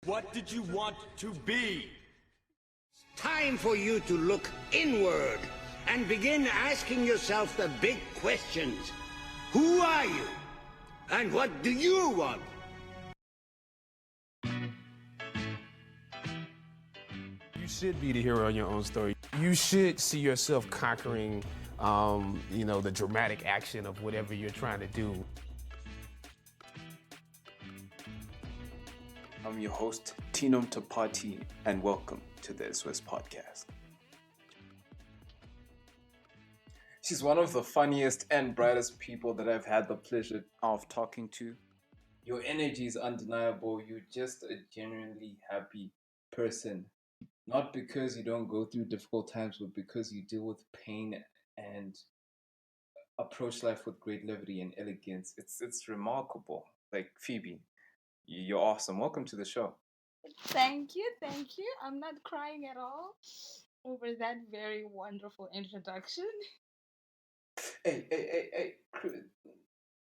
What did you want to be? Time for you to look inward and begin asking yourself the big questions. Who are you? And what do you want? You should be the hero in your own story. You should see yourself conquering, the dramatic action of whatever you're trying to do. I'm your host, Tinum Tapati, and welcome to the Swiss Podcast. She's one of the funniest and brightest people that I've had the pleasure of talking to. Your energy is undeniable. You're just a genuinely happy person. Not because you don't go through difficult times, but because you deal with pain and approach life with great levity and elegance. It's remarkable. Like Phoebe, you're awesome. Welcome to the show. Thank you. I'm not crying at all over that very wonderful introduction. Hey,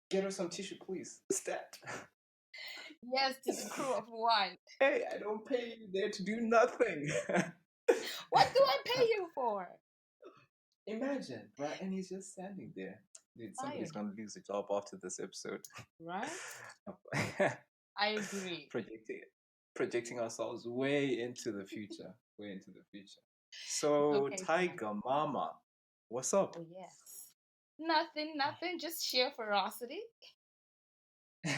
get her some tissue, please. Stat. Yes, to the crew of one. Hey, I don't pay you there to do nothing. What do I pay you for? Imagine, right? And he's just standing there. Dude, somebody's going to lose a job after this episode. Right? I agree. Projecting ourselves way into the future. So, Okay, Tiger Mama, what's up? Oh, yes. Nothing. Just sheer ferocity. Dude,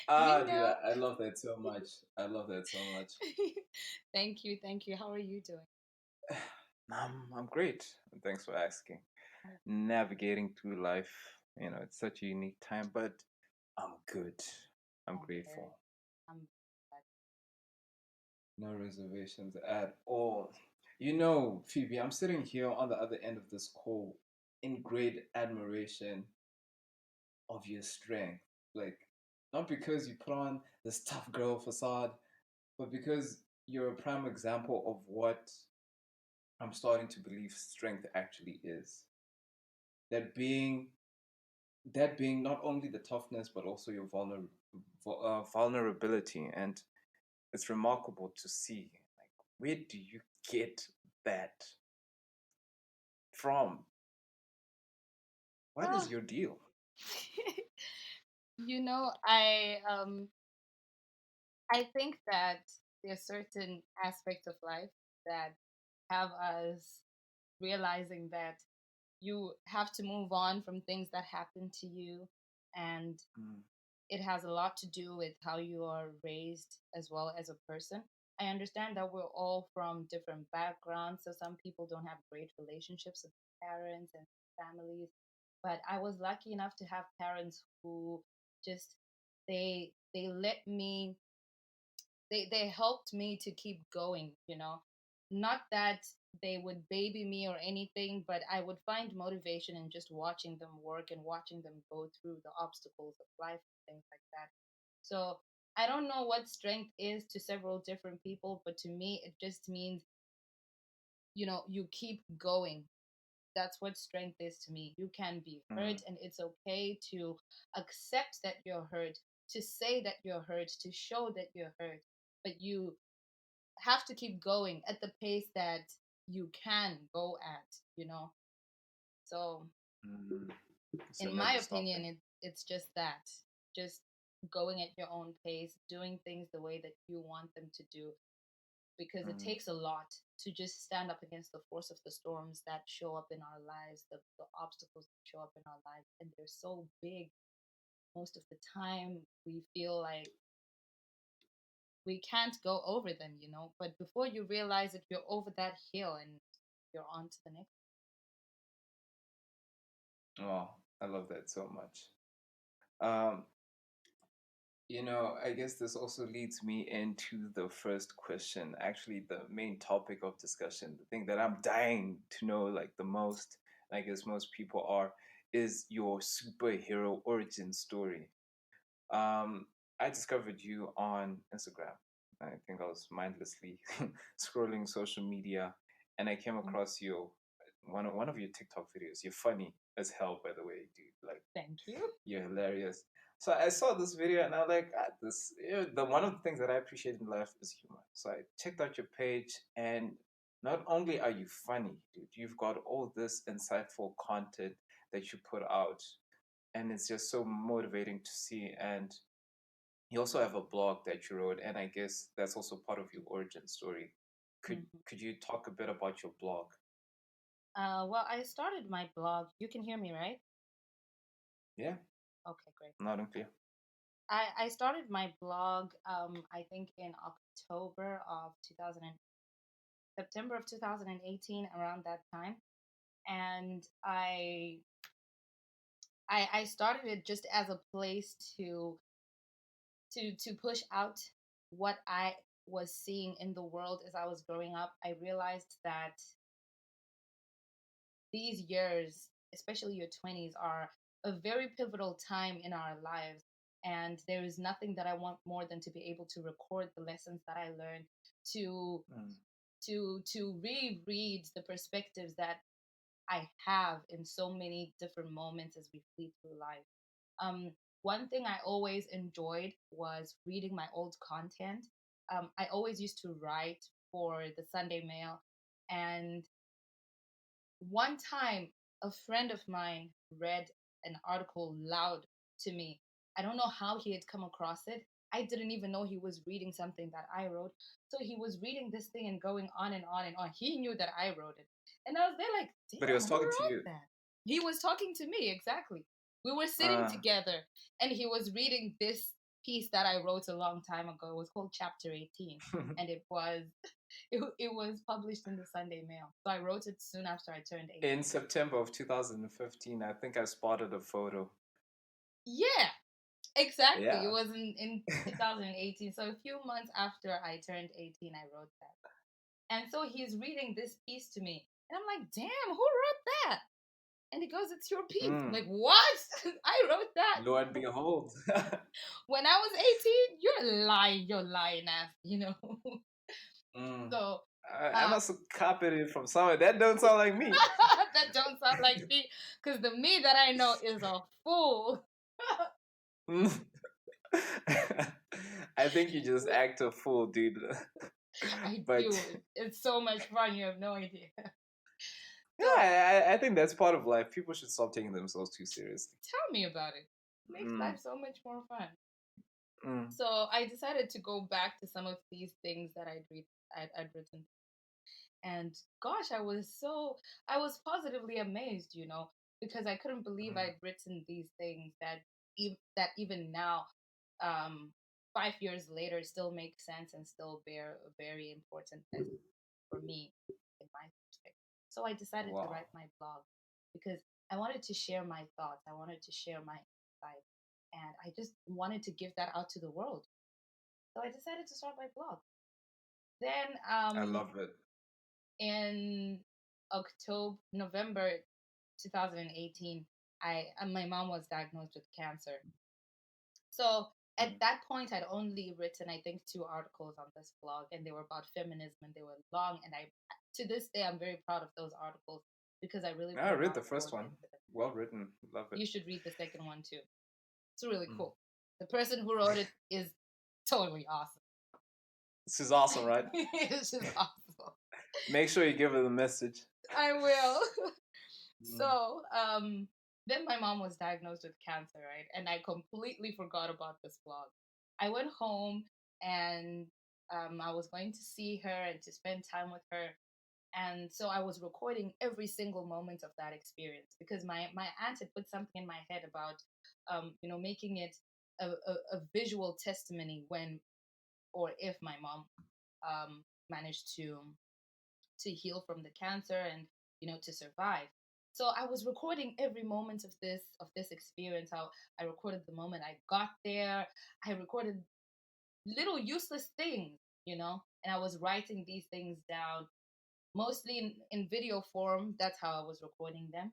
I love that so much. Thank you. How are you doing? I'm great. Thanks for asking. Navigating through life, it's such a unique time, but I'm good. I'm grateful. I'm No reservations at all. Phoebe, I'm sitting here on the other end of this call in great admiration of your strength. Like, not because you put on this tough girl facade, but because you're a prime example of what I'm starting to believe strength actually is. That being not only the toughness, but also your vulnerability. And it's remarkable to see, like, where do you get that from? What is your deal? I think that there's certain aspects of life that have us realizing that you have to move on from things that happen to you, and it has a lot to do with how you are raised as well as a person. I understand that we're all from different backgrounds, so some people don't have great relationships with parents and families, but I was lucky enough to have parents who just they let me they helped me to keep going, not that they would baby me or anything, but I would find motivation in just watching them work and watching them go through the obstacles of life and things like that. So I don't know what strength is to several different people, but to me it just means, you keep going. That's what strength is to me. You can be hurt, and it's okay to accept that you're hurt, to say that you're hurt, to show that you're hurt, but you have to keep going at the pace that you can go at. So So in my never opinion, stopping. it's just that, just going at your own pace, doing things the way that you want them to do, because it takes a lot to just stand up against the force of the storms that show up in our lives, the obstacles that show up in our lives, and they're so big. Most of the time we feel like we can't go over them, but before you realize it, you're over that hill and you're on to the next. Oh, I love that so much. I guess this also leads me into the first question, actually the main topic of discussion, the thing that I'm dying to know like the most, and I guess most people are, is your superhero origin story. I discovered you on Instagram. I think I was mindlessly scrolling social media, and I came across your one of your TikTok videos. You're funny as hell, by the way, dude. Like, Thank you. you're hilarious. So I saw this video and I was like, ah, this. The one of the things that I appreciate in life is humor. So I checked out your page, and not only are you funny, dude, you've got all this insightful content that you put out, and it's just so motivating to see. And you also have a blog that you wrote, and I guess that's also part of your origin story. Mhm. Could you talk a bit about your blog? Well, I started my blog. You can hear me, right? Yeah, Okay, great. loud and clear. I started my blog, I think in October of 2000, September of 2018, around that time. And I started it just as a place to push out what I was seeing in the world as I was growing up. I realized that these years, especially your 20s, are a very pivotal time in our lives. And there is nothing that I want more than to be able to record the lessons that I learned, to Mm. to reread the perspectives that I have in so many different moments as we fleet through life. Um, One thing I always enjoyed was reading my old content. I always used to write for the Sunday Mail, and one time, a friend of mine read an article loud to me. I don't know how he had come across it. I didn't even know he was reading something that I wrote. So he was reading this thing and going on and on and on. He knew that I wrote it. And I was there like, But he damn, was who talking to wrote you. that? He was talking to me, exactly. We were sitting Uh, together and he was reading this piece that I wrote a long time ago. It was called Chapter 18. And it was published in the Sunday Mail. So I wrote it soon after I turned in 18. September of 2015, I think I spotted a photo. Yeah, exactly. It Yeah. was in 2018. So a few months after I turned 18, I wrote that. And so he's reading this piece to me. And I'm like, damn, who wrote that? And he goes, it's your piece. I'm Mm. like, what? I wrote that Lo and behold. when I was 18. You're lying ass, you know. Mm. So I uh must have copied it from somewhere. That don't sound like me. that don't sound like me, because the me that I know is a fool. Mm. I think you just act a fool, dude. I But do. It's so much fun. You have no idea. So yeah, I think that's part of life. People should stop taking themselves too seriously. tell me about it. It makes Mm. life so much more fun. Mm. So I decided to go back to some of these things that I'd written, and gosh, I was positively amazed, because I couldn't believe Mm. I'd written these things that even now, um, 5 years later, still make sense and still bear a very important lesson for me in my perspective. So I decided to Wow. write my blog because I wanted to share my thoughts. I wanted to share my insight, and I just wanted to give that out to the world. So I decided to start my blog. Then, I love it. in November 2018, my mom was diagnosed with cancer. So at Mm. that point, I'd only written, I think, 2 articles on this blog, and they were about feminism, and they were long. And to this day, I'm very proud of those articles because I really I put a read lot the of first work one. into them. Well written. Love it. You should read the second one too. It's really Mm. cool. The person who wrote it is totally awesome. This is awesome, right? It's just awesome. Make sure you give her the message. I will. Mm. So, then my mom was diagnosed with cancer, right? And I completely forgot about this blog. I went home and I was going to see her and to spend time with her. And so I was recording every single moment of that experience because my aunt had put something in my head about, making it a visual testimony when or if my mom managed to heal from the cancer and to survive. So I was recording every moment of this experience. How I recorded the moment I got there. I recorded little useless things, and I was writing these things down, mostly in video form. That's how I was recording them.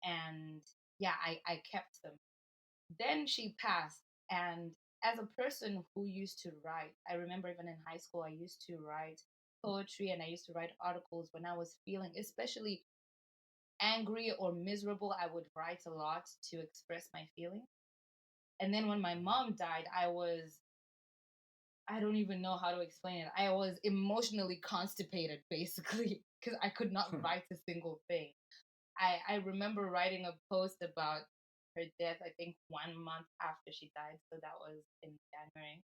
And yeah, I kept them. Then she passed, and as a person who used to write, I remember even in high school, I used to write poetry and I used to write articles when I was feeling especially angry or miserable. I would write a lot to express my feelings. And then when my mom died, I don't even know how to explain it. I was emotionally constipated, basically, because I could not write a single thing. I remember writing a post about her death, I think 1 month after she died. So that was in January.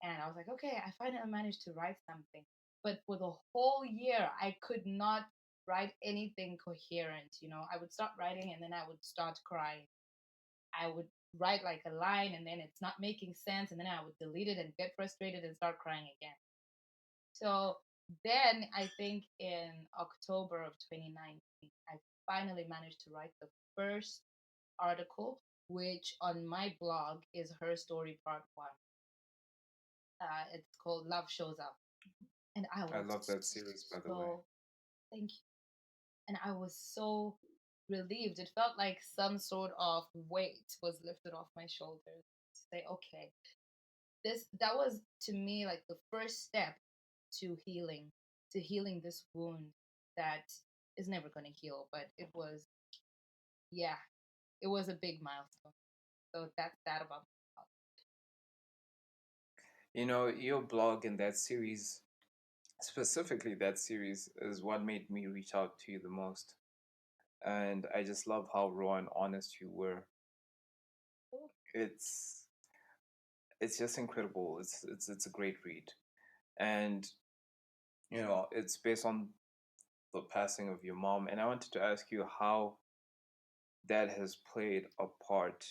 And I was like, okay, I finally managed to write something. But for the whole year, I could not write anything coherent. I would start writing and then I would start crying. I would write like a line and then it's not making sense. And then I would delete it and get frustrated and start crying again. So then I think in October of 2019, I finally managed to write the first article, which on my blog is Her Story Part 1. It's called Love Shows Up. And I I was love that series, by the way. so, thank you. And I was so relieved. It felt like some sort of weight was lifted off my shoulders to say, okay, that was to me like the first step to healing this wound that is never going to heal. But it was, yeah, it was a big milestone. So that's that about my blog. Your blog and that series, specifically that series, is what made me reach out to you the most. And I just love how raw and honest you were. It's it's just incredible. It's a great read. And it's based on the passing of your mom. And I wanted to ask you how that has played a part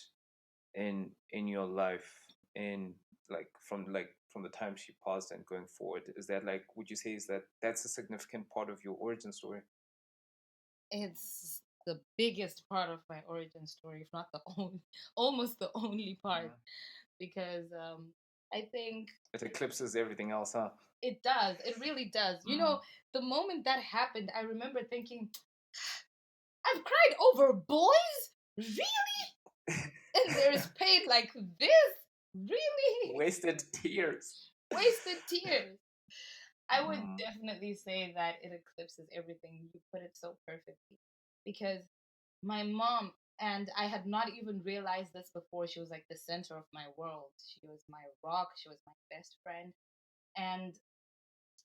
in your life, in from the time she passed and going forward. Is that, like, would you say is that's a significant part of your origin story? It's the biggest part of my origin story, if not the only, almost the only part, Mhm. because I think It eclipses everything else, huh? it does. It really does. Mm. The moment that happened, I remember thinking, I've cried over boys? Really? And there's pain like this? Really? Wasted tears. Wasted tears. I would Mm. definitely say that it eclipses everything. You put it so perfectly. Because my mom, and I had not even realized this before, she was like the center of my world. She was my rock. She was my best friend. And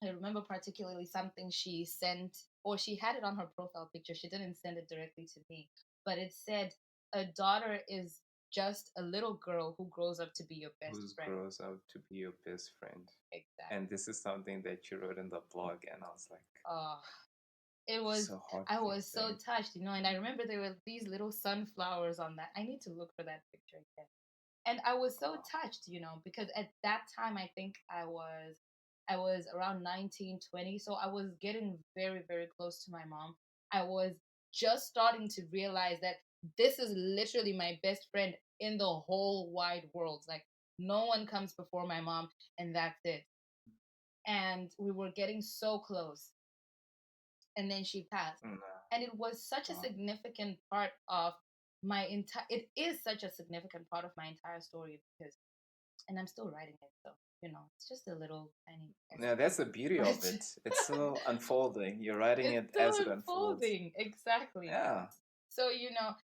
I remember particularly something she sent, or she had it on her profile picture. She didn't send it directly to me, but it said, a daughter is just a little girl who grows up to be your best Who friend. grows up to be your best friend? Exactly. And this is something that you wrote in the blog, and I was like, Oh, it was, so I heartfelt was so thing. touched, and I remember there were these little sunflowers on that. I need to look for that picture again. And I was so Wow. touched, because at that time I think I was around 19, 20, so I was getting very, very close to my mom. I was just starting to realize that this is literally my best friend in the whole wide world. Like, no one comes before my mom, and that's it. And we were getting so close, and then she passed. Mm, And it was such a wow. significant part of my entire it is such a significant part of my entire story, because and I'm still writing it, so it's just a little tiny Yeah, essay. that's the beauty of But it. It's still unfolding. You're writing it's it still as it unfolds. unfolding, exactly. Yeah. So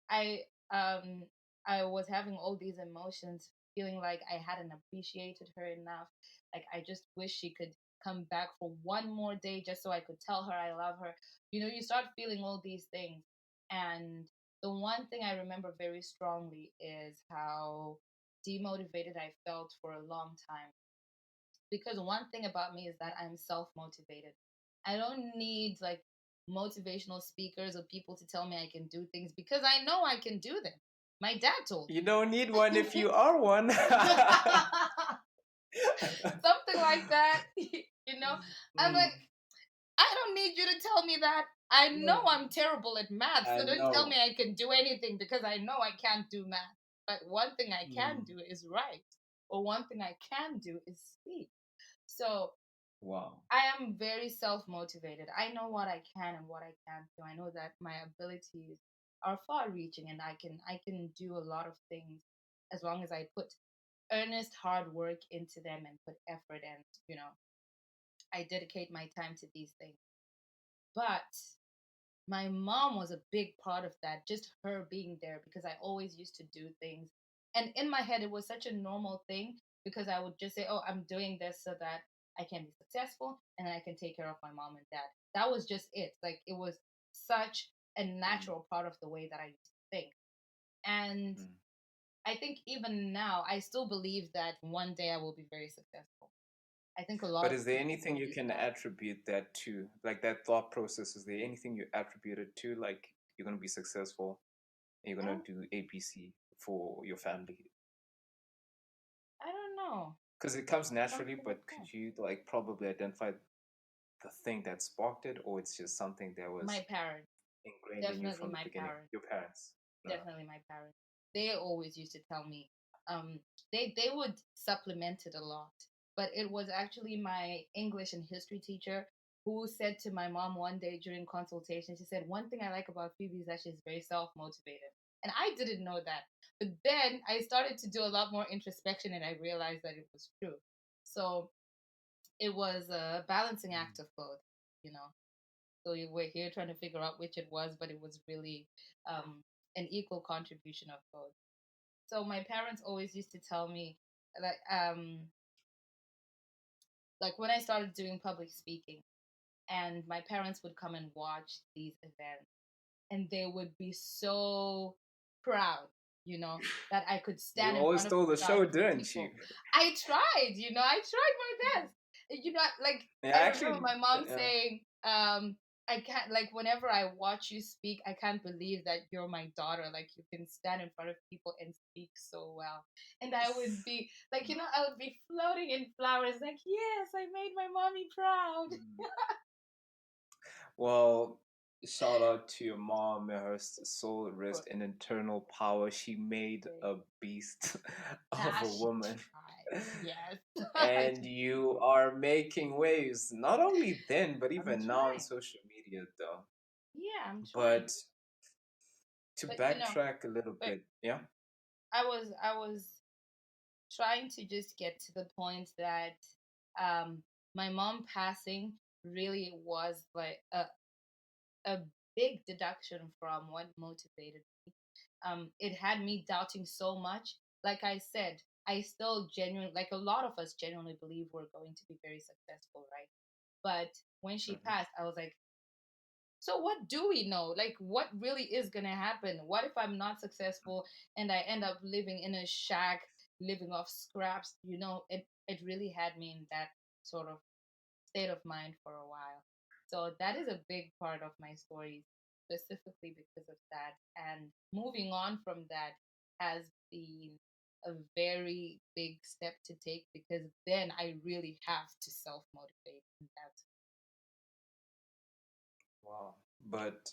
I um I was having all these emotions, feeling like I hadn't appreciated her enough. Like, I just wish she could come back for one more day just so I could tell her I love her. You start feeling all these things. And the one thing I remember very strongly is how demotivated I felt for a long time. Because one thing about me is that I'm self motivated. I don't need like motivational speakers or people to tell me I can do things, because I know I can do them. My dad told You me. don't need one if you are one. Something like that. I'm Mm, like, I don't need you to tell me that. I know mm, I'm terrible at math, I so don't tell me know. I can do anything, because I know I can't do math. But one thing I can Mm, do is write, or one thing I can do is speak. So wow. I am very self motivated. I know what I can and what I can't do. I know that my abilities are far reaching, and I can do a lot of things as long as I put earnest hard work into them and put effort, and I dedicate my time to these things. But my mom was a big part of that, just her being there, because I always used to do things And in my head, it was such a normal thing because I would just say, "Oh, I'm doing this so that I can be successful and then I can take care of my mom and dad." That was just it. Like it was such a Mm, natural part of the way that I used to think. And mm. I think even now, I still believe that one day I will be very successful. I think a lot But of is there people anything you believe can that. attribute that to? Like that thought process, is there anything you attribute it to? Like you're going to be successful and you're I going don't. to do ABC for your family? I don't know. Because it comes naturally, Something like but that. could you like probably identify the thing that sparked it, or it's just something that was My parents, ingrained in you definitely from the my beginning? parents. Your parents. No. Definitely my parents. They always used to tell me, they would supplement it a lot. But it was actually my English and history teacher who said to my mom one day during consultation, she said, "One thing I like about Phoebe is that she's very self motivated." And I didn't know that. But then I started to do a lot more introspection and I realized that it was true. So it was a balancing Mm. act of both, you know. So we were here trying to figure out which it was, but it was really um, an equal contribution of both. So my parents always used to tell me, like, like when I started doing public speaking, and my parents would come and watch these events, and they would be so proud, you know, that I could You stand in always front of stole the show, thousands of didn't you? people. I tried, I tried my best. Like Yeah, I remember actually, my mom yeah. saying, I can't, like, whenever I watch you speak, I can't believe that you're my daughter. Like, you can stand in front of people and speak so well. And I would be like, I would be floating in flowers, like, yes, I made my mommy proud. Mm. Well, shout out to your mom. May her soul rest in eternal power. She made a beast of Ah, a she woman. tried. Yes. And you are making waves, not only then, but I'm even now on trying. social media, though. Yeah, I'm trying. But to But backtrack a little wait, bit, yeah? I was trying to just get to the point that um my mom passing really was like a big deduction from what motivated me. It had me doubting so much. Like I said, I still genuinely, like a lot of us genuinely believe we're going to be very successful, right? But when she Hmm. passed, I was like, so what do we know? Like, what really is gonna happen? What if I'm not successful and I end up living in a shack, living off scraps? It really had me in that sort of state of mind for a while. So that is a big part of my story, specifically because of that. And moving on from that has been a very big step to take because then I really have to self motivate. And that's Wow. But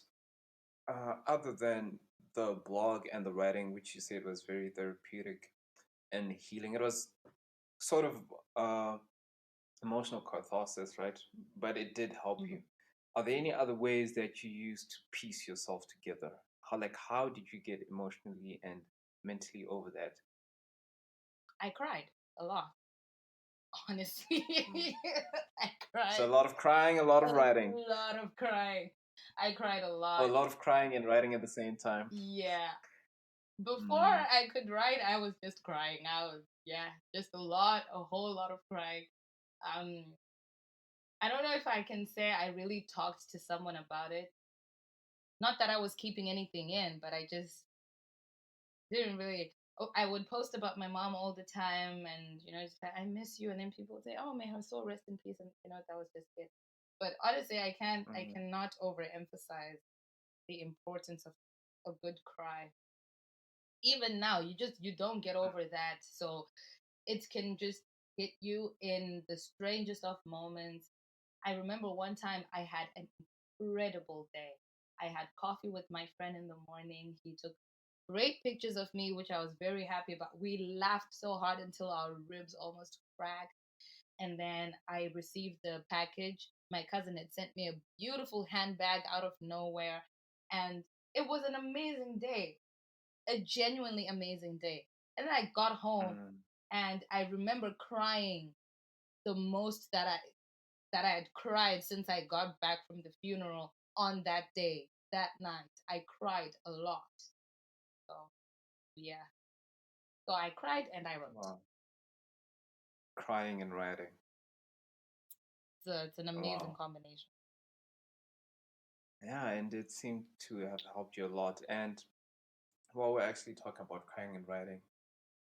other than the blog and the writing, which you said was very therapeutic and healing, it was sort of uh, emotional catharsis, right? But it did help you. Mhm. Are there any other ways that you use to piece yourself together? How did you get emotionally and mentally over that? I cried a lot. Honestly, Mm. I So a cried lot of crying, a lot a of writing, lot of crying. I cried a or a lot. lot of crying and writing at the same time. Yeah. Before Mm. I could write, I was just crying. Yeah, just a whole lot of crying. Um, I don't know if I can say I really talked to someone about it. Not that I was keeping anything in, but I just didn't really. Oh, I would post about my mom all the time, and just like, I miss you, and then people would say, "Oh, may her soul rest in peace," and that was just it. But honestly, I Mm. cannot overemphasize the importance of a good cry. Even now, you don't get over that, so it can just hit you in the strangest of moments. I remember one time I had an incredible day. I had coffee with my friend in the morning. He took great pictures of me, which I was very happy about. We laughed so hard until our ribs almost cracked. And then I received the package. My cousin had sent me a beautiful handbag out of nowhere. And it was an amazing day, a genuinely amazing day. And then I got home Mm. and I remember crying the most that I had cried since I got back from the funeral on that day, that night. I cried a lot. So yeah. So I cried and I wrote. Wow. Crying and writing. So it's an amazing Wow. combination. Yeah, and it seemed to have helped you a lot. And while we're actually talking about crying and writing,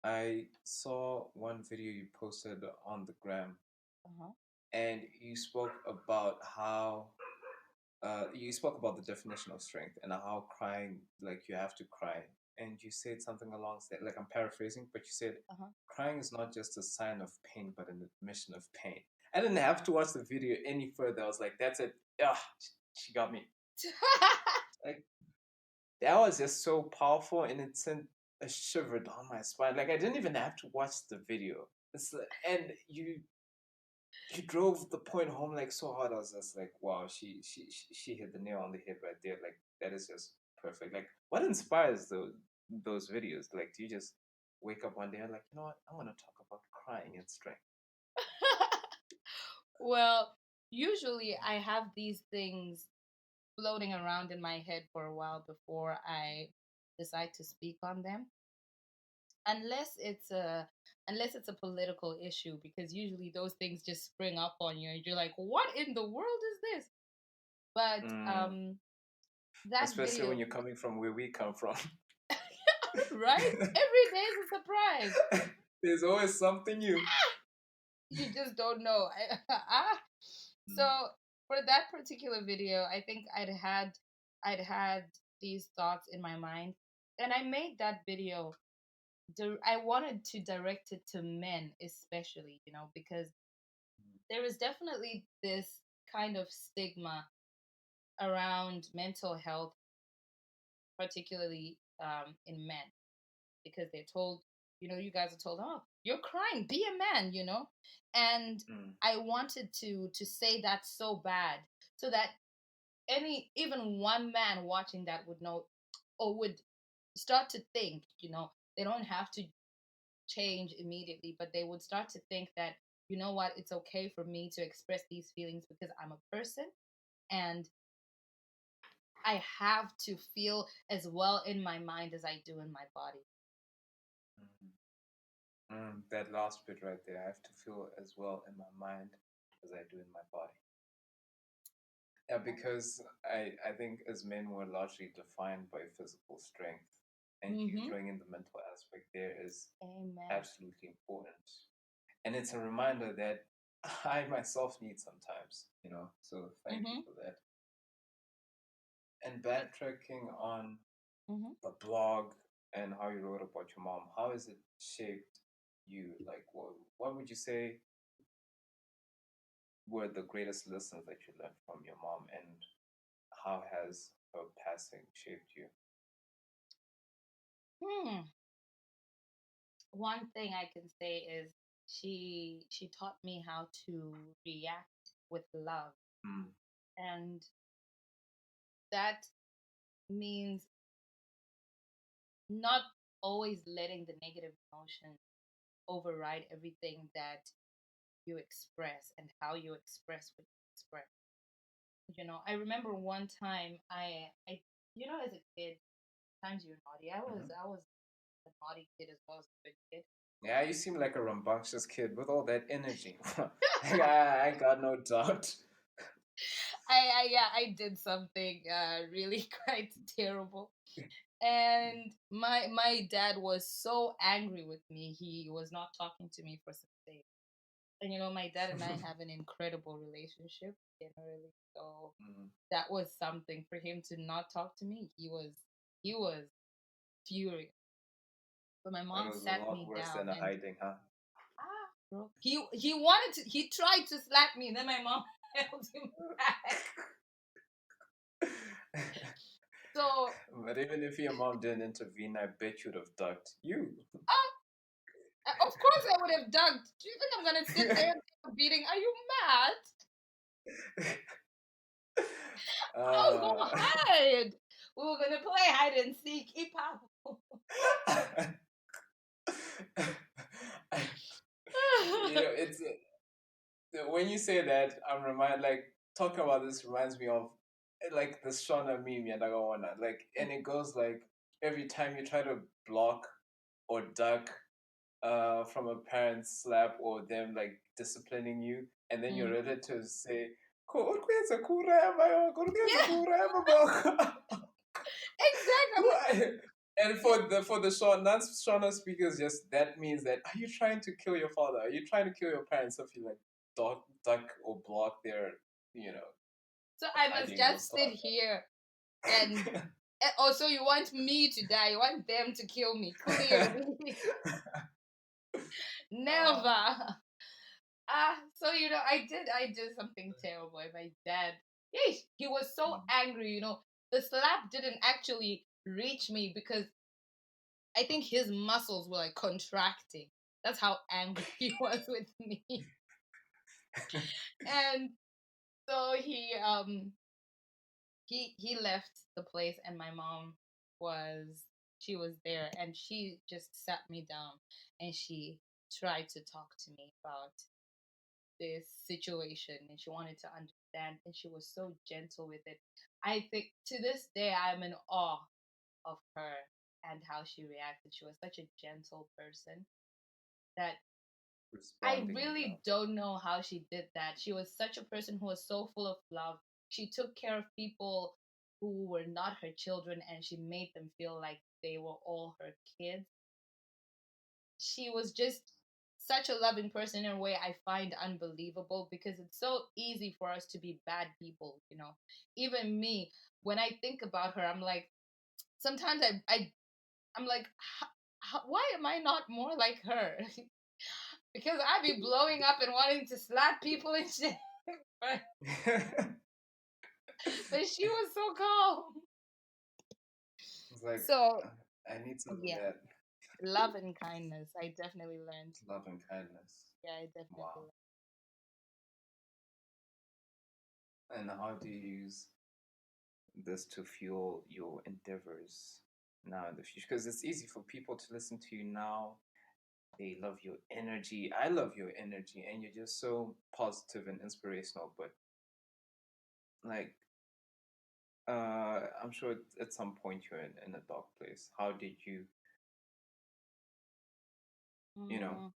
I saw one video you posted on the gram, Uh-huh. and you spoke about how you spoke about the definition of strength and how crying, like you have to cry. And you said something along that, like I'm paraphrasing, but you said Uh-huh. crying is not just a sign of pain, but an admission of pain. I didn't have to watch the video any further. I was like, that's it. Yeah, she got me. Like that was just so powerful, and it sent a shiver down my spine. Like I didn't even have to watch the video. And you drove the point home like so hard. I was just like, wow, she hit the nail on the head right there. Like that is just perfect. Like what inspires those videos? Like do you just wake up one day and like, you know what, I want to talk about crying and strength. Well, usually I have these things floating around in my head for a while before I decide to speak on them. Unless it's a political issue, because usually those things just spring up on you and you're like, what in the world is this? But Mm, that especially when video, you're coming from where we come from. right? Every day is a surprise. There's always something new. You just don't know. So Mm, for that particular video, I think I'd had these thoughts in my mind, and I made that video. I wanted to direct it to men, especially, because there is definitely this kind of stigma around mental health, particularly in men, because they're told, you guys are told, oh, you're crying, be a man, and mm, I wanted to say that so bad, so that even one man watching that would know, or would start to think, they don't have to change immediately, but they would start to think that, you know what, it's okay for me to express these feelings because I'm a person, and I have to feel as well in my mind as I do in my body. mm. That last bit right there, I have to feel as well in my mind as I do in my body. Yeah, because I think as men we're largely defined by physical strength, and you Mm-hmm. throwing in the mental aspect there is Amen. absolutely important. And it's a reminder that I myself need sometimes, So thank you Mm-hmm. for that. And backtracking on Mm-hmm. the blog and how you wrote about your mom, how has it shaped you? Like, what would you say were the greatest lessons that you learned from your mom, and how has her passing shaped you? Hmm. One thing I can say is she taught me how to react with love, Mm, and that means not always letting the negative emotion override everything that you express and how you express what you express. I remember one time as a kid, times you're naughty. mhm. I was a naughty kid as well as a good kid. Yeah, you seem like a rambunctious kid with all that energy. Like, I got no doubt. I did something really quite terrible. And my dad was so angry with me. He was not talking to me for some days. And my dad and I have an incredible relationship generally. So Mm, that was something for him to not talk to me. He was furious. But my it mom was a sat lot me worse down than a and hiding, huh? bro, he tried to slap me. Then my mom held him back. So But even if your mom didn't intervene, I bet you'd have ducked. You. of course I would have dunked. Do you think I'm gonna sit there and take a beating? Are you mad? I was uh, gonna hide. We were gonna play hide and seek. Hip hop. it's when you say that, I'm reminded, like, talking about this reminds me of like the Shona meme, yeah, like, and it goes like every time you try to block or duck from a parent's slap or them like disciplining you, and then your Mm. relatives say, "Ko ukwenza kurema yo, ko ukwenza Yeah, kurema bo." exactly. I'm like, And for the non-Shona speakers, just that means that are you trying to kill your father? Are you trying to kill your parents? If you like duck or block their, you know, so I must hiding or just stuff sit like here and also you want me to die. You want them to kill me. Clearly. that. Never. So I did something terrible. And my dad, yeesh, he was so angry. The slap didn't actually reach me because I think his muscles were like contracting. That's how angry he was with me. And so he left the place, and my mom was she was there, and she just sat me down and she tried to talk to me about this situation, and she wanted to understand, and she was so gentle with it. I think to this day I'm in awe of her and how she reacted. She was such a gentle person that I Responding in really love. don't know how she did that. She was such a person who was so full of love. She took care of people who were not her children, and she made them feel like they were all her kids. She was just such a loving person in a way I find unbelievable, because it's so easy for us to be bad people. Even me, when I think about her, I'm like, sometimes I'm like, why am I not more like her? Because I be blowing up and wanting to slap people and shit. but, but she was so calm. It's like So, I need some of yeah, that love and kindness. I definitely learned. love and kindness. Yeah, I definitely Wow. learned. And how do you use this to fuel your endeavors now in the future? Because it's easy for people to listen to you now. They love your energy. I love your energy, and you're just so positive and inspirational. But like, I'm sure at some point you're in a dark place. How did you know, Mm, let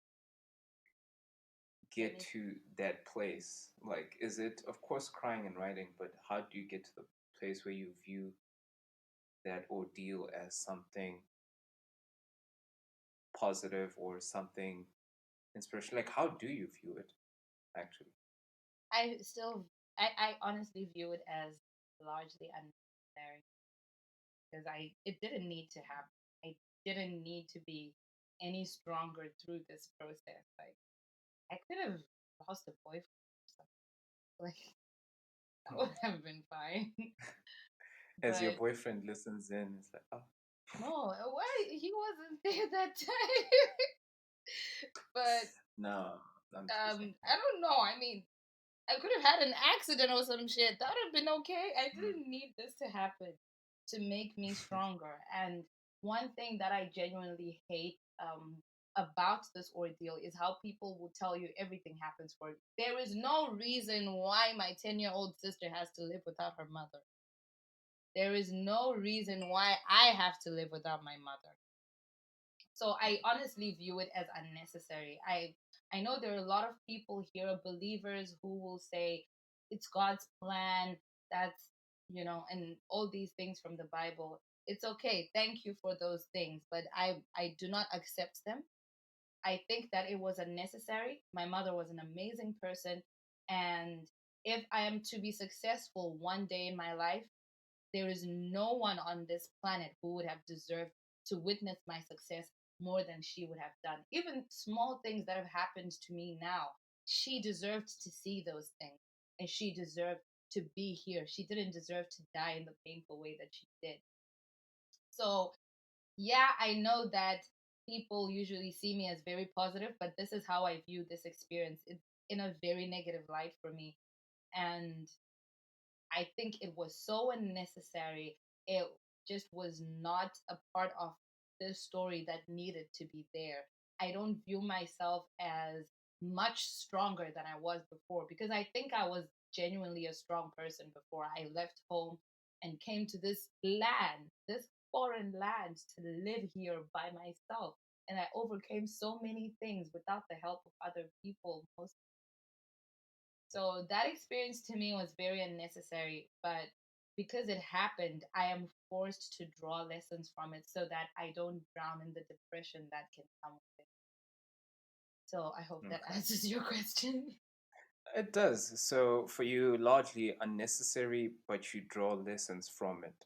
get me. to that place? Like, is it, of course, crying and writing, but how do you get to the place where you view that ordeal as something positive or something inspirational? Like, how do you view it, actually? I still, I honestly view it as largely unnecessary, because it didn't need to happen. I didn't need to be any stronger through this process. Like, I could have lost a boyfriend or something. Like, that would Oh. have been fine. As your But boyfriend listens in, it's like, oh, no, why he wasn't there that time? But no, I'm teasing. I don't know. I mean, I could have had an accident or some shit. That would have been okay. I Mm. didn't need this to happen to make me stronger. And one thing that I genuinely hate about this ordeal is how people will tell you everything happens for you. There is no reason why my 10-year-old sister has to live without her mother. There is no reason why I have to live without my mother. So I honestly view it as unnecessary. I know there are a lot of people here, believers, who will say it's God's plan, that's and all these things from the Bible. It's okay. Thank you for those things, but I do not accept them. I think that it was unnecessary. My mother was an amazing person, and if I am to be successful one day in my life, there is no one on this planet who would have deserved to witness my success more than she would have done. Even small things that have happened to me now, she deserved to see those things, and she deserved to be here. She didn't deserve to die in the painful way that she did. So, yeah, I know that people usually see me as very positive, but this is how I view this experience. It's in a very negative light for me. And I think it was so unnecessary. It just was not a part of the story that needed to be there. I don't view myself as much stronger than I was before, because I think I was genuinely a strong person before I left home and came to this land, this foreign land, to live here by myself. and I overcame so many things without the help of other people. So that experience to me was very unnecessary, but because it happened, I am forced to draw lessons from it so that I don't drown in the depression that can come with it. So I hope that Okay. answers your question. It does. So for you, largely unnecessary, but you draw lessons from it,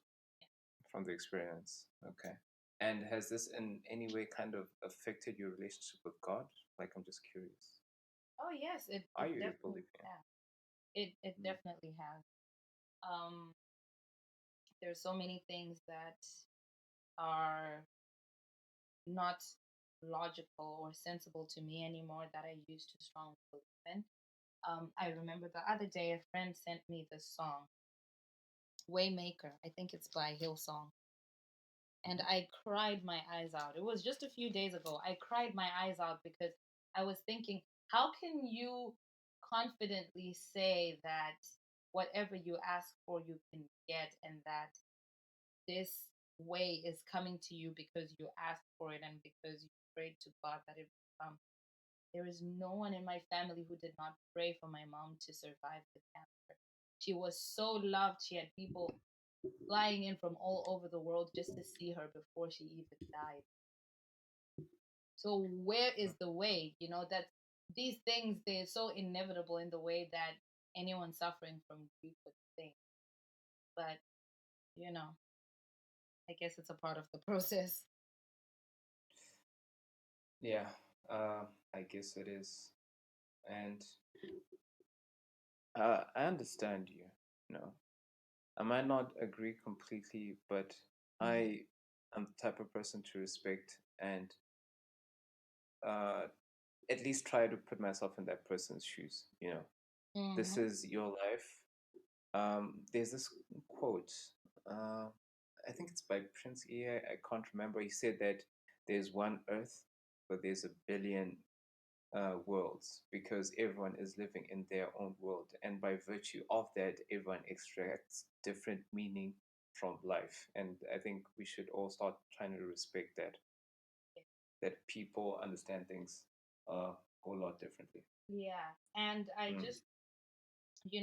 from the experience. Okay. And has this in any way kind of affected your relationship with God? Like, I'm just curious. Oh yes, Are it you able to? definitely has. It Mm. definitely has. Um, there's so many things that are not logical or sensible to me anymore that I used to strongly believe in. I remember the other day a friend sent me this song, Waymaker. I think it's by Hillsong. And I cried my eyes out. It was just a few days ago. I cried my eyes out because I was thinking, how can you confidently say that whatever you ask for, you can get, and that this way is coming to you because you asked for it and because you prayed to God that it would come? There is no one in my family who did not pray for my mom to survive the cancer. She was so loved. She had people flying in from all over the world just to see her before she even died. So where is the way? That these things, they're so inevitable in the way that anyone suffering from grief would think. But you know, I guess it's a part of the process. Yeah, uh, I guess it is. And I understand you. You know, I might not agree completely, but Mm-hmm. I am the type of person to respect and uh, at least try to put myself in that person's shoes. You know, this Mm-hmm. is your life. There's this quote. Uh, I think it's by Prince Ea. I can't remember. He said that there's one Earth, but there's a billion worlds because everyone is living in their own world, and by virtue of that, everyone extracts different meaning from life. And I think we should all start trying to respect that people understand things a whole lot differently. Yeah, and Mm.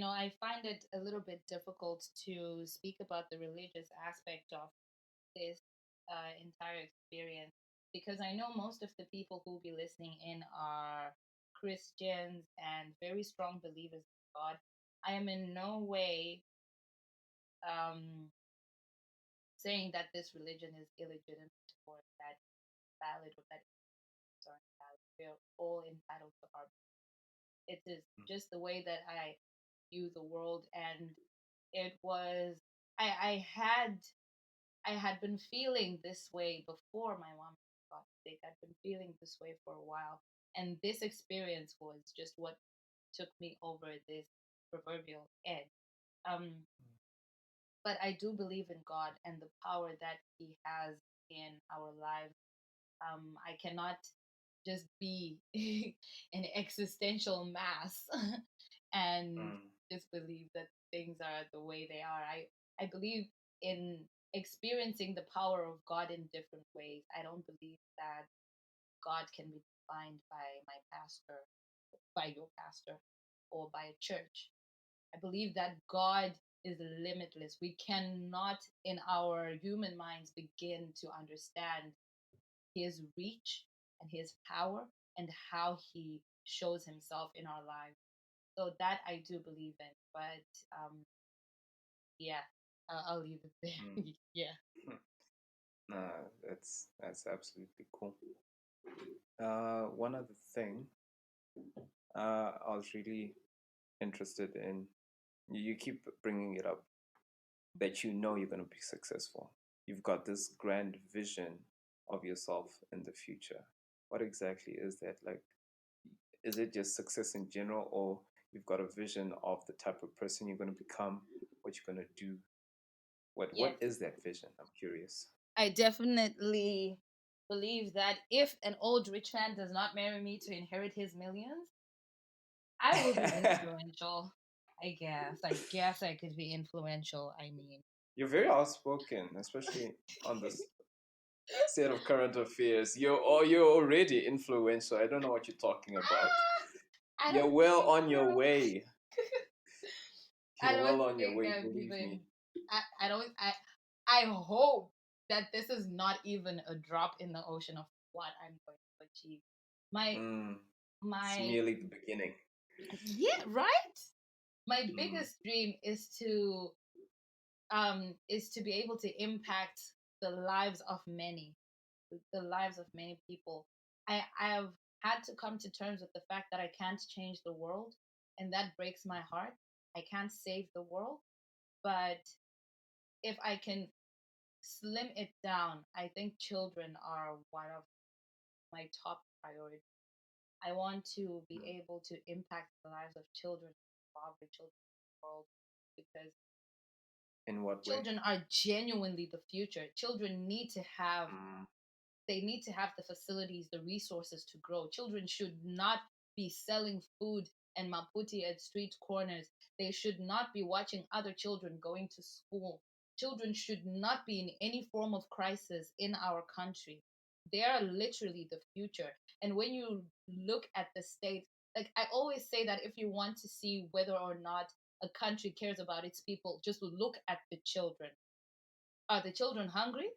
I find it a little bit difficult to speak about the religious aspect of this entire experience because I know most of the people who will be listening in are Christians and very strong believers in God. I am in no way um, saying that this religion is illegitimate or that it's valid or that it's invalid. We're all entitled to our. It is just the way that I view the world, and it was I had been feeling this way before my mom got sick. I'd been feeling this way for a while. And this experience was just what took me over this proverbial edge. Um, but I do believe in God and the power that He has in our lives. I cannot just be an existential mass and Mm. just believe that things are the way they are. I believe in experiencing the power of God in different ways. I don't believe that God can be defined by my pastor, by your pastor, or by a church. I believe that God is limitless. We cannot, in our human minds, begin to understand his reach and his power and how he shows himself in our lives. So that I do believe in. But yeah, I'll leave it Mm. there. Yeah. Nah, that's absolutely cool. One other thing, I was really interested in. You keep bringing it up that you know you're going to be successful. You've got this grand vision of yourself in the future. What exactly is that? Like, is it just success in general, or you've got a vision of the type of person you're going to become, what you're going to do? What Yes. is that vision? I'm curious. I definitely believe that if an old rich man does not marry me to inherit his millions, I will be influential. I guess I could be influential. I mean, You're very outspoken, especially on this. state of current affairs. You're already influential. I don't know what you're talking about. I You're don't well think on your so. way. I You're don't well on your think way, I've believe even. me. I don't. I hope that this is not even a drop in the ocean of what I'm going to achieve. My Mm, it's my merely the beginning. yeah, right. My Mm, biggest dream is to be able to impact the lives of many, the lives of many people. I have had to come to terms with the fact that I can't change the world, and that breaks my heart. I can't save the world, but if I can slim it down, I think children are one of my top priorities. I want to be mm. able to impact the lives of children, poverty children in the world, because In what way? children are genuinely the future. Children need to have Mm, they need to have the facilities, the resources to grow. Children should not be selling food and maputi at street corners. They should not be watching other children going to school. Children should not be in any form of crisis in our country. They are literally the future. And when you look at the state, like I always say that if you want to see whether or not a country cares about its people, just look at the children. Are the children hungry?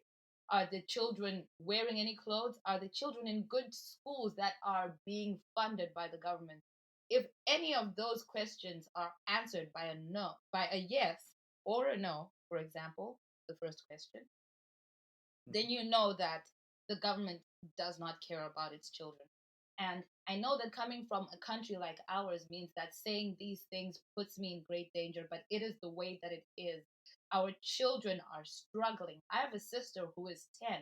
Are the children wearing any clothes? Are the children in good schools that are being funded by the government? If any of those questions are answered by a no, by a yes or a no, for example, the first question, then mhm. you know that the government does not care about its children. And I know that coming from a country like ours means that saying these things puts me in great danger, but it is the way that it is. Our children are struggling. I have a sister who is 10,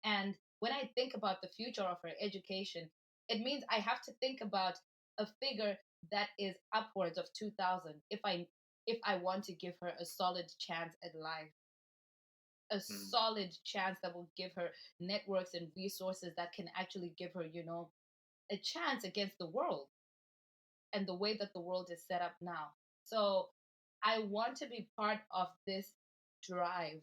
and when I think about the future of her education, it means I have to think about a figure that is upwards of 2000 if I want to give her a solid chance at life, a Mm, solid chance that will give her networks and resources that can actually give her, a chance against the world and the way that the world is set up now. So I want to be part of this drive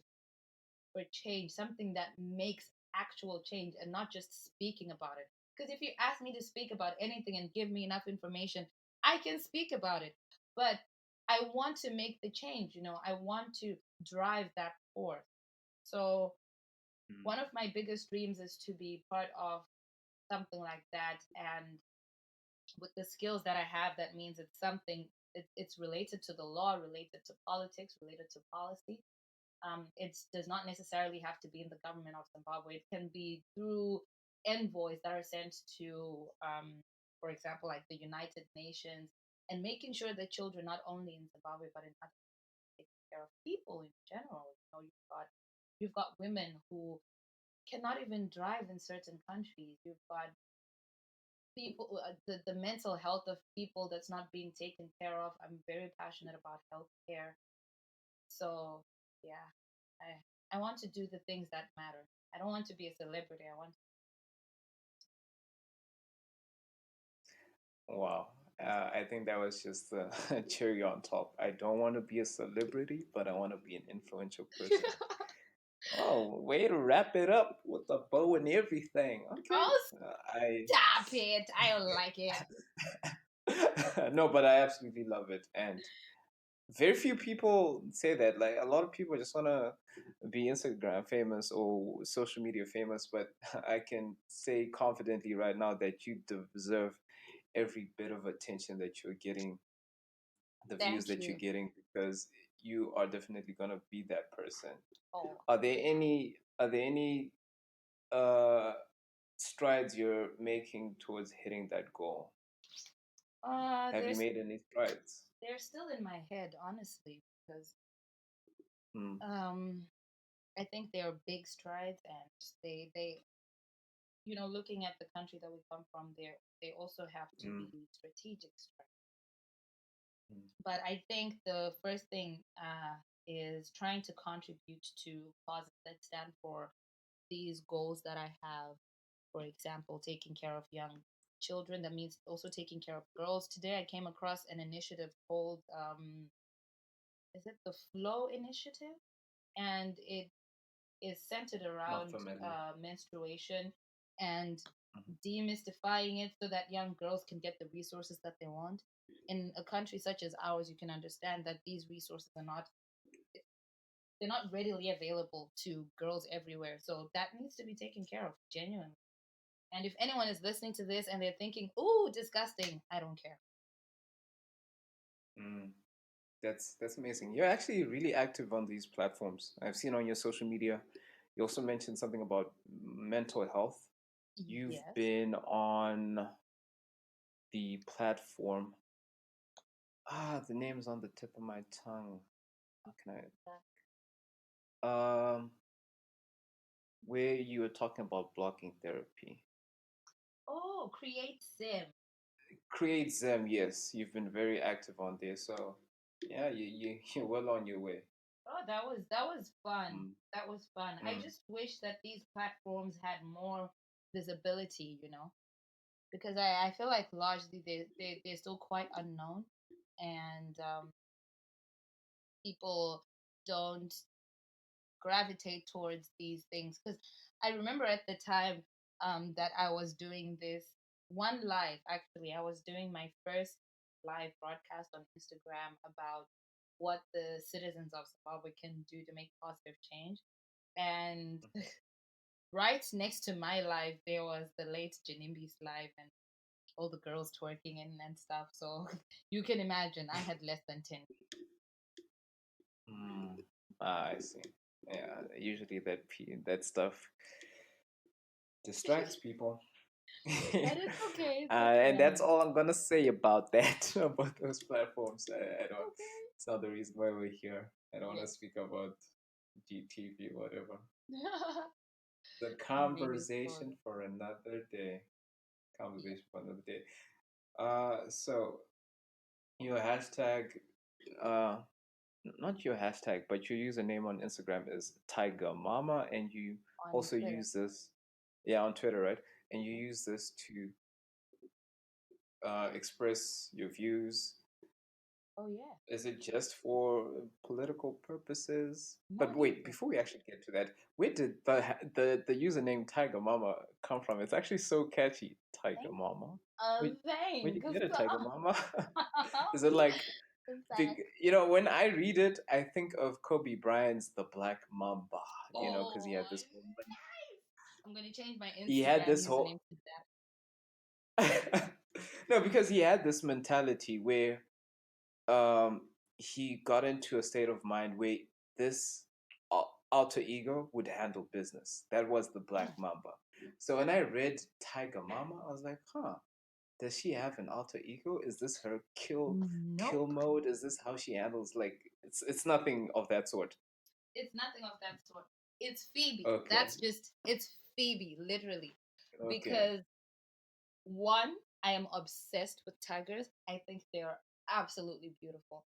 for change, something that makes actual change and not just speaking about it. Because if you ask me to speak about anything and give me enough information, I can speak about it. But I want to make the change, I want to drive that forth. So mm, one of my biggest dreams is to be part of something like that, and with the skills that I have, that means it's something, it's related to the law, related to politics, related to policy. It does not necessarily have to be in the government of Zimbabwe. It can be through envoys that are sent to, for example, like the United Nations, and making sure that children, not only in Zimbabwe but in other, taking care of people in general. You've got women who cannot even drive in certain countries. You've got people, the mental health of people that's not being taken care of. I'm very passionate about healthcare. So yeah, I want to do the things that matter. I don't want to be a celebrity. I want. wow. I think that was just the cherry on top. I don't want to be a celebrity, but I want to be an influential person. Oh, way to wrap it up with a bow and everything. Okay. Oh, I stop it! I don't like it. no, but I absolutely love it, and very few people say that. Like a lot of people just wanna be Instagram famous or social media famous, but I can say confidently right now that you deserve every bit of attention that you're getting, the views Thank that you're you. getting, because you are definitely gonna be that person. Oh, Are there any uh strides you're making towards hitting that goal? Have you there's made any strides? they're still in my head, honestly, because Mm, um, I think they are big strides, and they looking at the country that we come from, they also have to mm, be strategic strides. mm, But I think the first thing is trying to contribute to causes that stand for these goals that I have. For example, taking care of young children. That means also taking care of girls. Today, I came across an initiative called, is it the Flow Initiative? And is centered Not around familiar. menstruation and Mhm. demystifying it so that young girls can get the resources that they want. In a country such as ours, you can understand that these resources are not, they're not readily available to girls everywhere. So that needs to be taken care of genuinely. And if anyone is listening to this and they're thinking, "Ooh, disgusting," I don't care. Mm. That's amazing. You're actually really active on these platforms. I've seen on your social media. You also mentioned something about mental health. You've Yes. been on the platform. The name's on the tip of my tongue. How can I? Where you were talking about blocking therapy. Oh, create sim. Create them, yes. You've been very active on there, so yeah, you're well on your way. Oh, that was fun. Mm, That was fun. I mm, just wish that these platforms had more visibility, because I feel like largely they're still quite unknown, and people don't gravitate towards these things. Because I remember at the time that I was doing this one live, actually, I was doing my first live broadcast on Instagram about what the citizens of Zimbabwe can do to make positive change. And right next to my live, there was the late Janimbi's live and all the girls twerking and stuff. So you can imagine I had less than 10. mm. I see. Yeah, usually that stuff distracts people. But it's okay. It's okay. And I'm that's used all to I'm gonna say about that, about those platforms. I it. don't. Okay. It's not the reason why we're here. I don't want to Yes. speak about GTV, whatever. The Maybe it's for conversation for another day. Conversation for another day. So your hashtag, uh, not your hashtag, but your username on Instagram is Tiger Mama, and you on also Twitter. use this, yeah, on Twitter, right? And you Yes. use this to express your views. Oh yeah. Is it just for political purposes? But Not wait, even. before we actually get to that, where did the username Tiger Mama come from? It's actually so catchy, Tiger Thank Mama. Where where'd you thanks. get it, Tiger Mama? Is it Thanks. like when I read it, I think of Kobe Bryant's The Black Mamba, because he Oh, had this moment. I'm gonna change my He had Instagram this username whole to that. no, because he had this mentality where um he got into a state of mind where this alter ego would handle business. That was the Black Mamba. So when I read Tiger Mama, I was like, huh, does she have an alter ego? Is this her kill Nope. mode? Is this how she handles, like, it's nothing of that sort. It's nothing of that sort. It's Phoebe. Okay. It's Phoebe, literally. Okay. Because one, I am obsessed with tigers. I think they are absolutely beautiful.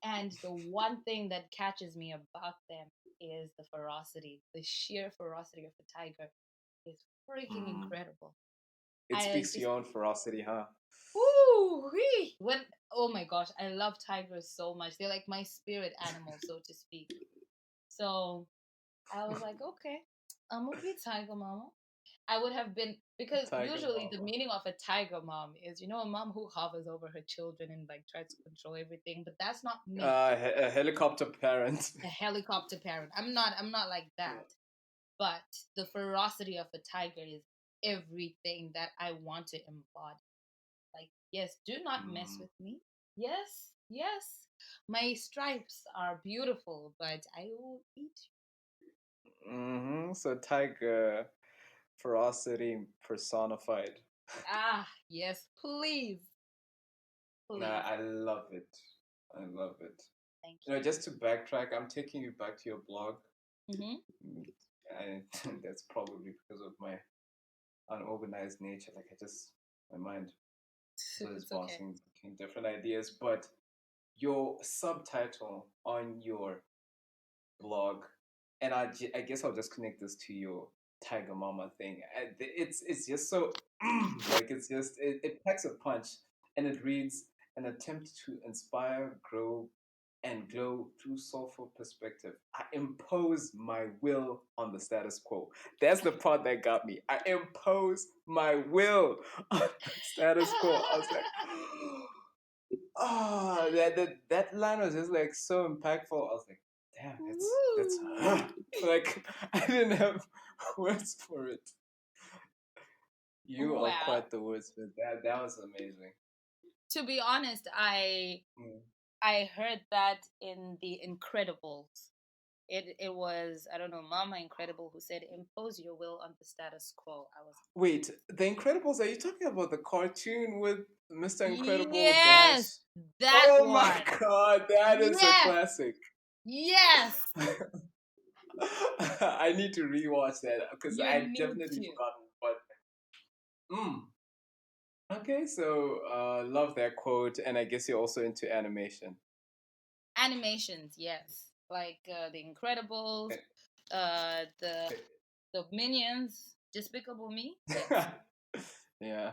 And the one thing that catches me about them is the ferocity. The sheer ferocity of the tiger is freaking Mm. incredible. It I speaks to just, your own ferocity, huh? ooh, wee. Oh my gosh, I love tigers so much. They're like my spirit animal, so to speak. So I was like, okay, I'm gonna be tiger mama. I would have been, because Tiger usually the Mama. meaning of a tiger mom is, a mom who hovers over her children and like tries to control everything. But that's not me. A helicopter parent. A helicopter parent. I'm not like that. But the ferocity of a tiger is everything that I want to embody. Like, yes, do not mess Mm. with me. Yes, yes. My stripes are beautiful, but I will eat So tiger ferocity personified. you. Ah, yes, please. Nah, Please. I love it. I love it. Thank you. Just to backtrack, I'm taking you back to your blog. Mm-hmm. Mm, I, that's probably because of my unorganized nature. Like, my mind was It's okay. bouncing between different ideas. But your subtitle on your blog, and I guess I'll just connect this to your Tiger Mama thing. It's just so like it packs a punch, and it reads, an attempt to inspire, grow, and glow through soulful perspective. I impose my will on the status quo. That's the part that got me. I impose my will on the status quo. I was like, oh, that line was just like so impactful. I was like, damn, that's Woo. like I didn't have words for it. You are Wow. quite the wordsmith. That was amazing. To be honest, Mm. I heard that in The Incredibles. It was, I don't know, Mama Incredible who said impose your will on the status quo. I was Wait, The Incredibles, are you talking about the cartoon with Mr. Incredible Dash? yes, that Oh my one. god, that is a Yes, classic. yes. I need to rewatch that because You I need definitely to. forgotten. But okay, so love that quote, and I guess you're also into animation. Animations, yes, like The Incredibles, Eh, the Minions, Despicable Me. Yes, eh. Yeah.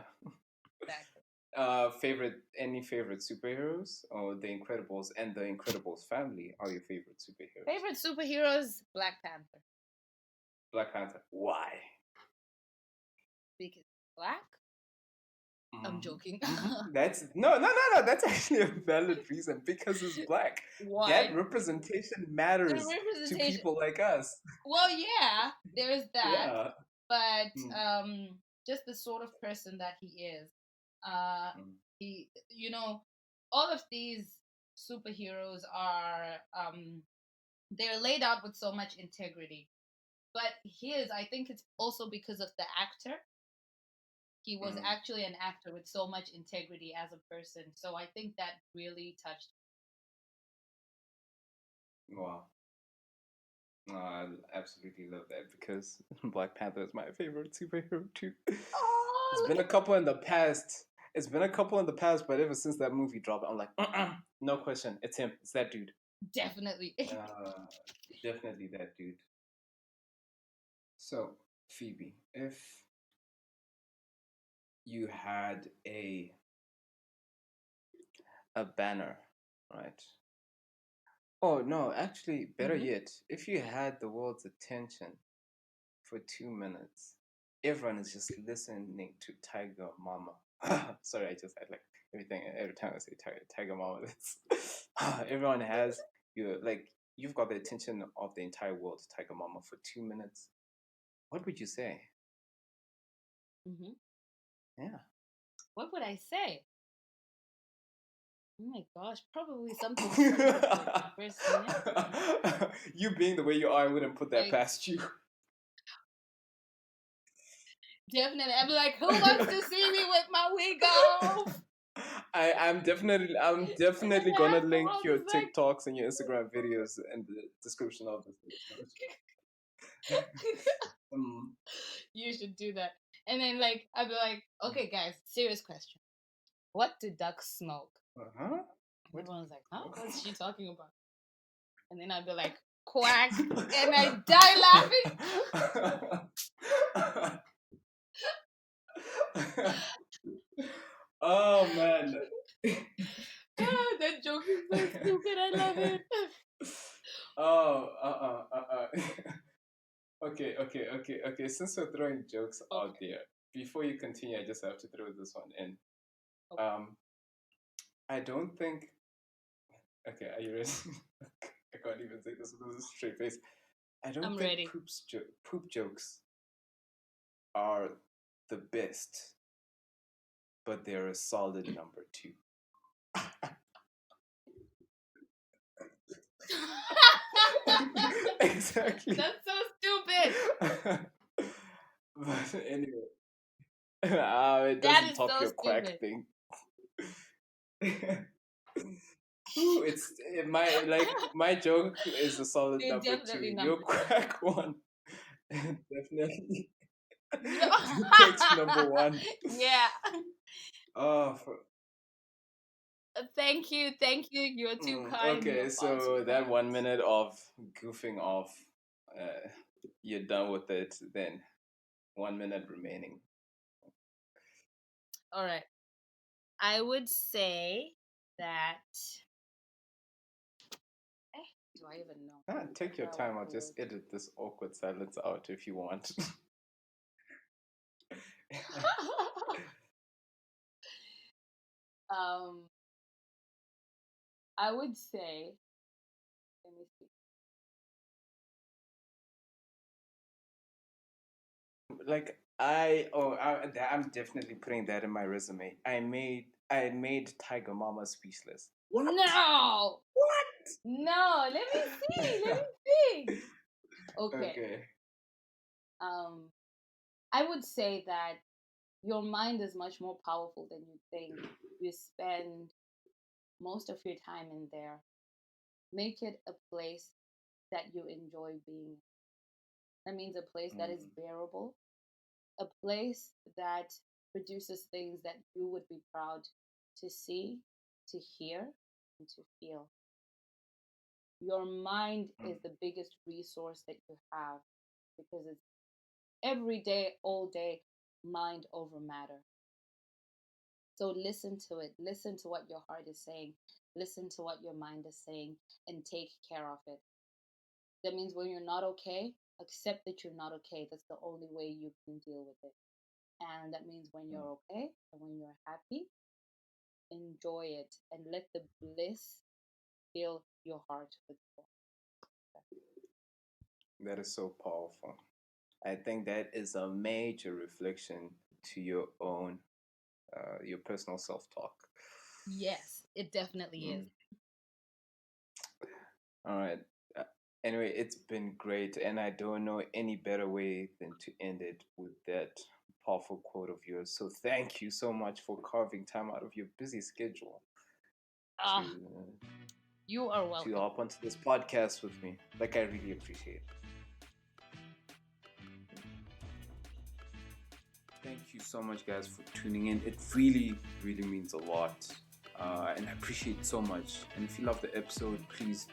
exactly. Any favorite superheroes or The Incredibles and The Incredibles family are your favorite superheroes? Favorite superheroes: Black Panther, Black Panther. Why? because black. I'm Hmm. joking. That's no. That's actually a valid reason because he's black. That Why? representation The matters to representation. people like us. Well, yeah, there's that, Yeah. but Mm, just the sort of person that he is. Uh, mm, he, all of these superheroes are they're laid out with so much integrity. But his, I think it's also because of the actor. He was mm. actually an actor with so much integrity as a person. So I think that really touched. Wow. No, I absolutely love that because Black Panther is my favorite superhero too. It's Oh, been a couple in the past. It's been a couple in the past, but ever since that movie dropped, I'm like, no question, it's him. It's that dude. definitely. Uh, Definitely that dude. So, Phoebe, if you had a banner, right? Oh no, actually, better Hmm. yet, if you had the world's attention for 2 minutes, everyone is just listening to Tiger Mama. Sorry, I just had like everything every time I say Tiger Mama. That's everyone has you've got the attention of the entire world, Tiger Mama, for 2 minutes. What would you say? Hmm. Yeah. What would I say? Oh my gosh, probably something similar to the first minute. You being the way you are, I wouldn't put that Like, past you. definitely, I'd be like, who wants to see me with my wig off? I'm And then definitely half gonna the link world your is like, TikToks and your Instagram videos in the description of this video. um, you should do that. And then, like, I'd be like, okay, guys, serious question. What do ducks smoke? huh? And What? everyone's like, huh? What's she talking about? And then I'd be like, quack. And I die laughing. Oh man. Ah, that joke is so stupid. I love it. Oh, okay. Since we're throwing jokes out Okay. there, before you continue, I just have to throw this one in. Okay. Um, I don't think. Okay, are you ready? I can't even say this with a straight face. I don't I'm think ready. poop jokes are the best, but they're a solid number two. Exactly. That's so stupid. But anyway, it That doesn't is top so your quack stupid. thing. Ooh, my joke is a solid They're number two. definitely Your number two. quack one definitely No. takes number one. Yeah. Oh, Thank you. Thank you. You're too kind. okay. You're far too So that kind. 1 minute of goofing off, you're done with it. Then 1 minute remaining. All right. I would say that I even know? Take your How time. I'll would- just edit this awkward silence out if you want. um, I would say, let me see. Like I'm definitely putting that in my resume. I made Tiger Mama speechless. No, What? no. Let me see. Let me think. Okay. Okay. I would say that your mind is much more powerful than you think. You spend most of your time in there. Make it a place that you enjoy being. That means a place that is bearable, a place that produces things that you would be proud to see, to hear, and to feel. Your mind is the biggest resource that you have because it's every day, all day, mind over matter. So listen to it. Listen to what your heart is saying. Listen to what your mind is saying and take care of it. That means when you're not okay, accept that you're not okay. That's the only way you can deal with it. And that means when you're okay and when you're happy, enjoy it and let the bliss fill your heart with joy. That is so powerful. I think that is a major reflection to your own, your personal self-talk. Yes, it definitely is. All right. Uh, Anyway, it's been great, and I don't know any better way than to end it with that powerful quote of yours. So thank you so much for carving time out of your busy schedule Ah, to you are welcome. hop onto this podcast with me. Like, I really appreciate it. Thank you so much, guys, for tuning in. It really, really means a lot. And I appreciate it so much. And if you love the episode, please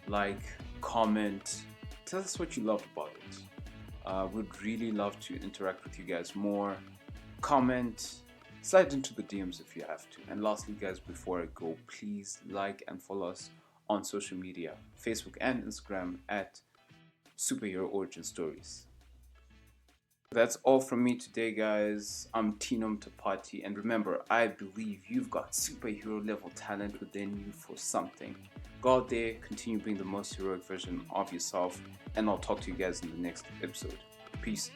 like, comment, tell us what you loved about it. We'd really love to interact with you guys more. Comment, slide into the DMs if you have to. And lastly, guys, before I go, please like and follow us on social media, Facebook and Instagram at Superhero Origin Stories. That's all from me today, guys. I'm Tinum Tapati, and remember, I believe you've got superhero level talent within you for something. Go out there, continue being the most heroic version of yourself, and I'll talk to you guys in the next episode. Peace.